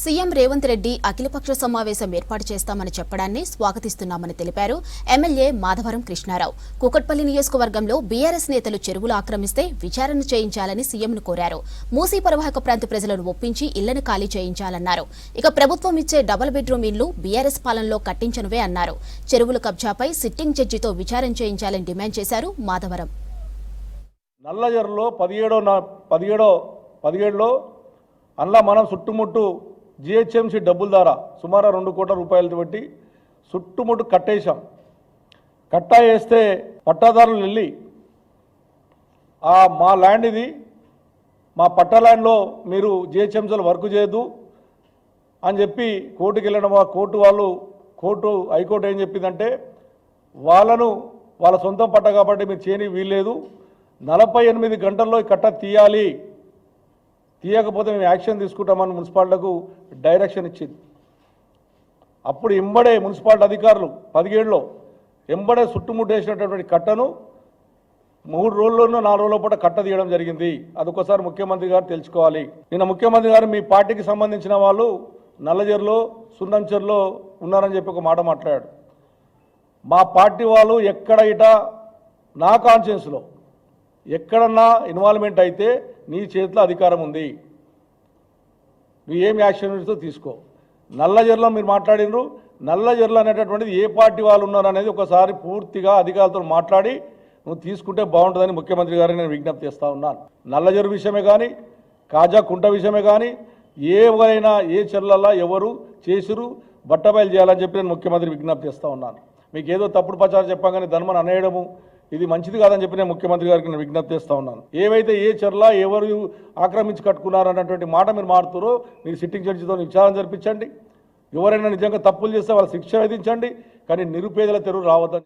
CM Revanth Reddy అఖిలపక్ష సమావేశం ఏర్పాటు చేస్తామని చెప్పడాన్ని స్వాగతిస్తున్నామని తెలిపారు ఎమ్మెల్యే మాధవరం కృష్ణారావు. కూకట్పల్లి నియోజకవర్గంలో బీఆర్ఎస్ నేతలు చెరువులు ఆక్రమిస్తే విచారణ చేయించాలని సీఎంను కోరారు. మూసీ పరివాహక ప్రాంత ప్రజలను ఒప్పించి ఇళ్లను ఖాళీ చేయించాలన్నారు. ఇక ప్రభుత్వం ఇచ్చే డబుల్ బెడ్రూమ్ ఇళ్లు బీఆర్ఎస్ పాలనలో కట్టించనువే అన్నారు. చెరువుల కబ్జాపై సిట్టింగ్ జడ్జితో విచారణ చేయించాలని డిమాండ్ చేశారు మాధవరం. నల్లజర్లో 17లో అందులో మనం చుట్టుముట్టు జిహెచ్ఎంసీ డబ్బుల ద్వారా సుమారు 2 కోట్ల రూపాయలతో పెట్టి చుట్టుముట్టు కట్టేశాం. కట్టా వేస్తే పట్టాదారులు వెళ్ళి మా ల్యాండ్ ఇది, మా పట్టా ల్యాండ్లో మీరు జిహెచ్ఎంసీలో వర్క్ చేయొద్దు అని చెప్పి కోర్టుకి వెళ్ళడం. కోర్టు హైకోర్టు ఏం చెప్పిందంటే వాళ్ళ సొంతం పట్ట కాబట్టి మీరు చేయని వీల్లేదు, 48 గంటల్లో కట్ట తీయాలి, తీయకపోతే మేము యాక్షన్ తీసుకుంటామని మున్సిపాలిటీలకు డైరెక్షన్ ఇచ్చింది. అప్పుడు ఎంబడే మున్సిపాలిటీ అధికారులు 17లో ఎంబడే చుట్టుముట్టేసినటువంటి కట్టను 3 రోజుల్లోనూ 4 రోజుల పాటు కట్ట తీయడం జరిగింది. అదొకసారి ముఖ్యమంత్రి గారు తెలుసుకోవాలి. నిన్న ముఖ్యమంత్రి గారు మీ పార్టీకి సంబంధించిన వాళ్ళు నల్లజర్లో సున్నంచెర్లో ఉన్నారని చెప్పి ఒక మాట మాట్లాడాడు. మా పార్టీ వాళ్ళు ఎక్కడ ఇట నా కాన్షియన్స్లో ఎక్కడన్నా ఇన్వాల్వ్మెంట్ అయితే నీ చేతిలో అధికారం ఉంది, నువ్వు ఏం యాక్షన్ తీసుకో. నల్లజర్లో మీరు మాట్లాడినరు, నల్లజర్లు అనేటటువంటిది ఏ పార్టీ వాళ్ళు ఉన్నారు అనేది ఒకసారి పూర్తిగా అధికారులతో మాట్లాడి నువ్వు తీసుకుంటే బాగుంటుందని ముఖ్యమంత్రి గారికి నేను విజ్ఞప్తి చేస్తూ ఉన్నాను. నల్లజరు విషయమే కానీ కాజా కుంట విషయమే కానీ ఎవరైనా ఏ చెర్లల్లో ఎవరు చేసిరు బట్టబయలు చేయాలని చెప్పి నేను ముఖ్యమంత్రి విజ్ఞప్తి చేస్తూ ఉన్నాను. మీకు ఏదో తప్పుడు ప్రచారం చెప్పగానే ధర్మను అనేయడము ఇది మంచిది కాదని చెప్పి నేను ముఖ్యమంత్రి గారికి నేను విజ్ఞప్తి చేస్తూ ఉన్నాను. ఏవైతే ఏ చెర్ల ఎవరు ఆక్రమించి కట్టుకున్నారు అన్నటువంటి మాట మీరు మారుతారో మీరు సిట్టింగ్ జడ్జితో విచారణ జరిపించండి. ఎవరైనా నిజంగా తప్పులు చేస్తే వాళ్ళ శిక్ష విధించండి, కానీ నిరుపేదల తెరువు రావద్దని